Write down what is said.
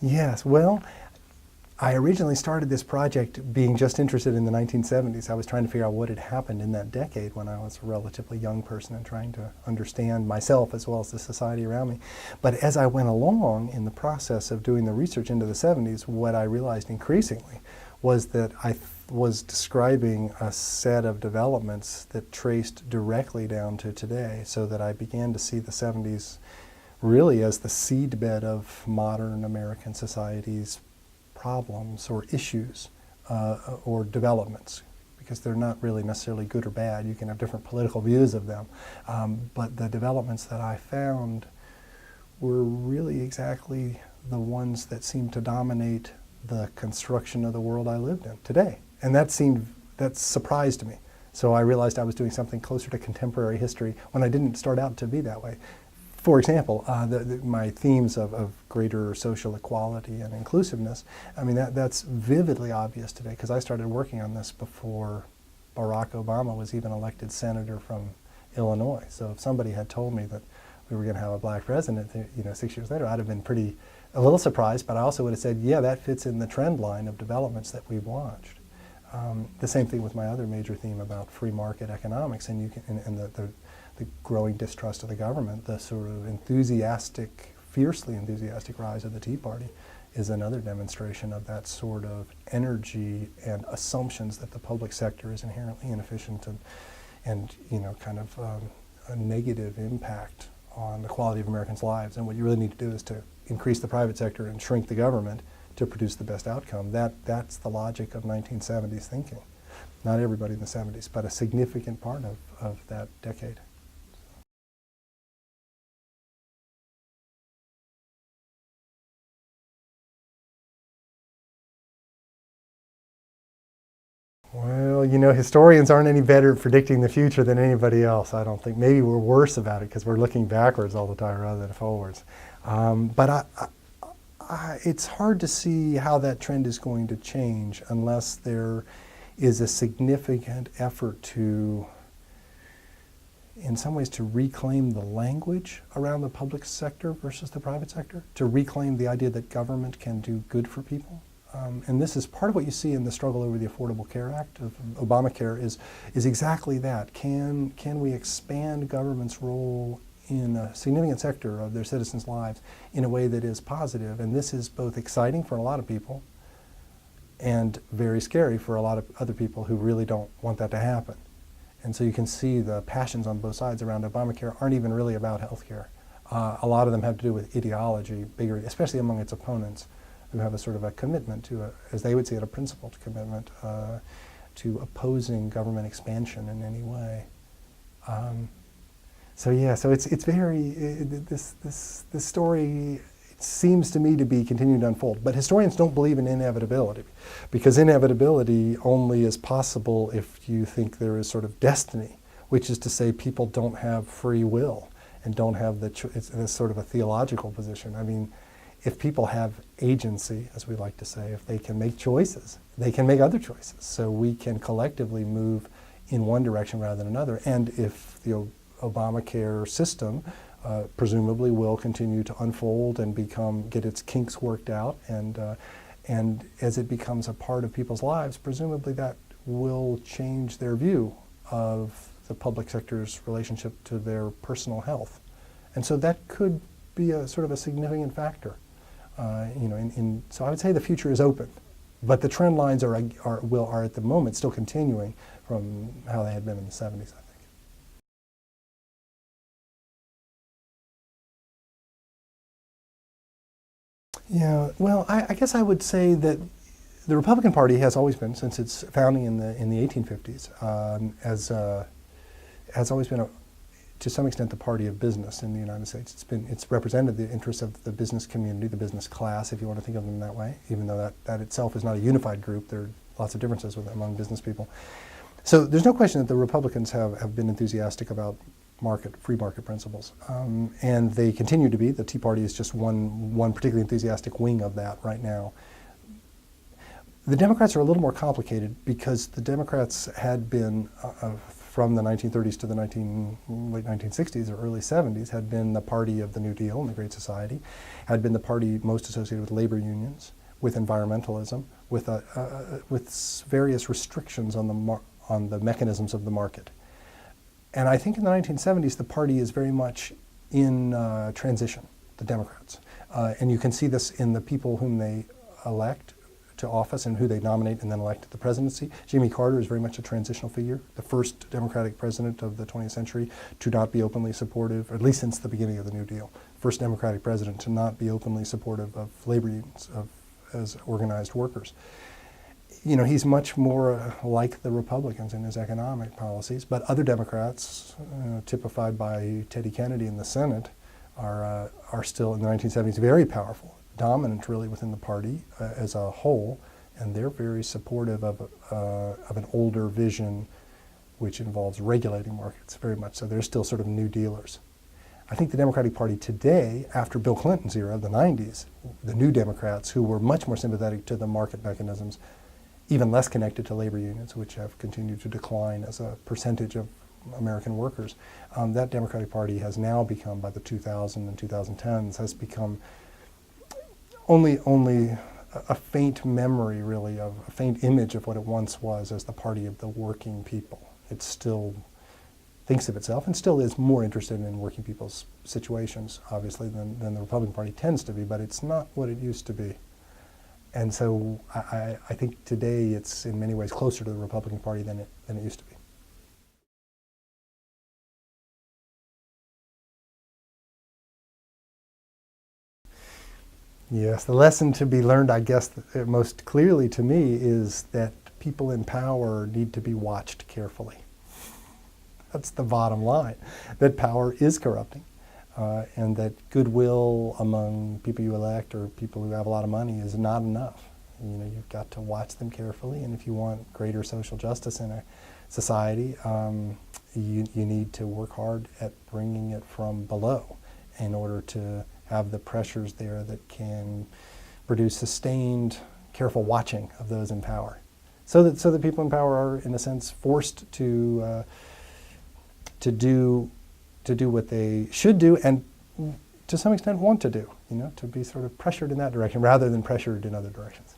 Yes, well, I originally started this project being just interested in the 1970s. I was trying to figure out what had happened in that decade when I was a relatively young person and trying to understand myself as well as the society around me. But as I went along in the process of doing the research into the 70s, what I realized increasingly was that I was describing a set of developments that traced directly down to today, so that I began to see the 70s really as the seedbed of modern American society's problems or issues or developments, because they're not really necessarily good or bad. You can have different political views of them. But the developments that I found were really exactly the ones that seemed to dominate the construction of the world I lived in today. And that surprised me. So I realized I was doing something closer to contemporary history when I didn't start out to be that way. For example, my themes of greater social equality and inclusiveness, I mean, that's vividly obvious today, because I started working on this before Barack Obama was even elected senator from Illinois. So if somebody had told me that we were going to have a black president, 6 years later, I'd have been a little surprised, but I also would have said, yeah, that fits in the trend line of developments that we've watched. The same thing with my other major theme about free market economics and the growing distrust of the government. The sort of fiercely enthusiastic rise of the Tea Party is another demonstration of that sort of energy and assumptions that the public sector is inherently inefficient and kind of a negative impact on the quality of Americans' lives. And what you really need to do is to increase the private sector and shrink the government to produce the best outcome. That's the logic of 1970s thinking. Not everybody in the 70s, but a significant part of that decade. Well, historians aren't any better at predicting the future than anybody else, I don't think. Maybe we're worse about it because we're looking backwards all the time rather than forwards. But it's hard to see how that trend is going to change unless there is a significant effort to, in some ways, to reclaim the language around the public sector versus the private sector, to reclaim the idea that government can do good for people. And this is part of what you see in the struggle over the Affordable Care Act of Obamacare is exactly that. Can we expand government's role in a significant sector of their citizens' lives in a way that is positive? And this is both exciting for a lot of people and very scary for a lot of other people who really don't want that to happen. And so you can see the passions on both sides around Obamacare aren't even really about health care. A lot of them have to do with ideology, especially among its opponents, who have a sort of a commitment to, as they would say it, a principled commitment to opposing government expansion in any way. So it's very, this story seems to me to be continuing to unfold. But historians don't believe in inevitability, because inevitability only is possible if you think there is sort of destiny, which is to say people don't have free will and don't have it's sort of a theological position. I mean, if people have agency, as we like to say, if they can make choices, they can make other choices. So we can collectively move in one direction rather than another. And if the Obamacare system presumably will continue to unfold and get its kinks worked out, and as it becomes a part of people's lives, presumably that will change their view of the public sector's relationship to their personal health. And so that could be a sort of a significant factor. So I would say the future is open, but the trend lines are at the moment still continuing from how they had been in the 70s, I think. Yeah, well, I guess I would say that the Republican Party has always been, since its founding in the 1850s, has always been to some extent the party of business in the United States. It's represented the interests of the business community, the business class, if you want to think of them that way, even though that itself is not a unified group. There are lots of differences among business people. So there's no question that the Republicans have been enthusiastic about free market principles, and they continue to be. The Tea Party is just one particularly enthusiastic wing of that right now. The Democrats are a little more complicated because the Democrats had been from the 1930s to the late 1960s or early 70s had been the party of the New Deal and the Great Society, had been the party most associated with labor unions, with environmentalism, with various restrictions on the mechanisms of the market. And I think in the 1970s, the party is very much in transition, the Democrats. And you can see this in the people whom they elect to office and who they nominate and then elect to the presidency. Jimmy Carter is very much a transitional figure, the first Democratic president of the 20th century to not be openly supportive, at least since the beginning of the New Deal. First Democratic president to not be openly supportive of labor unions, as organized workers. You know, he's much more like the Republicans in his economic policies, but other Democrats, typified by Teddy Kennedy in the Senate, are still in the 1970s very powerful, dominant really within the party as a whole, and they're very supportive of an older vision which involves regulating markets very much. So they're still sort of New Dealers. I think the Democratic Party today, after Bill Clinton's era of the 90s, the New Democrats who were much more sympathetic to the market mechanisms, even less connected to labor unions, which have continued to decline as a percentage of American workers, that Democratic Party has now become, by the 2000s and 2010s, has become only a faint memory, really, of a faint image of what it once was as the party of the working people. It still thinks of itself and still is more interested in working people's situations, obviously, than the Republican Party tends to be, but it's not what it used to be. And so I think today it's in many ways closer to the Republican Party than it used to be. Yes, the lesson to be learned, I guess, most clearly to me is that people in power need to be watched carefully. That's the bottom line, that power is corrupting, and that goodwill among people you elect or people who have a lot of money is not enough. You know, you've got to watch them carefully, and if you want greater social justice in a society, you need to work hard at bringing it from below in order to have the pressures there that can produce sustained, careful watching of those in power, so that people in power are, in a sense, forced to do what they should do and to some extent want to do, you know, to be sort of pressured in that direction rather than pressured in other directions.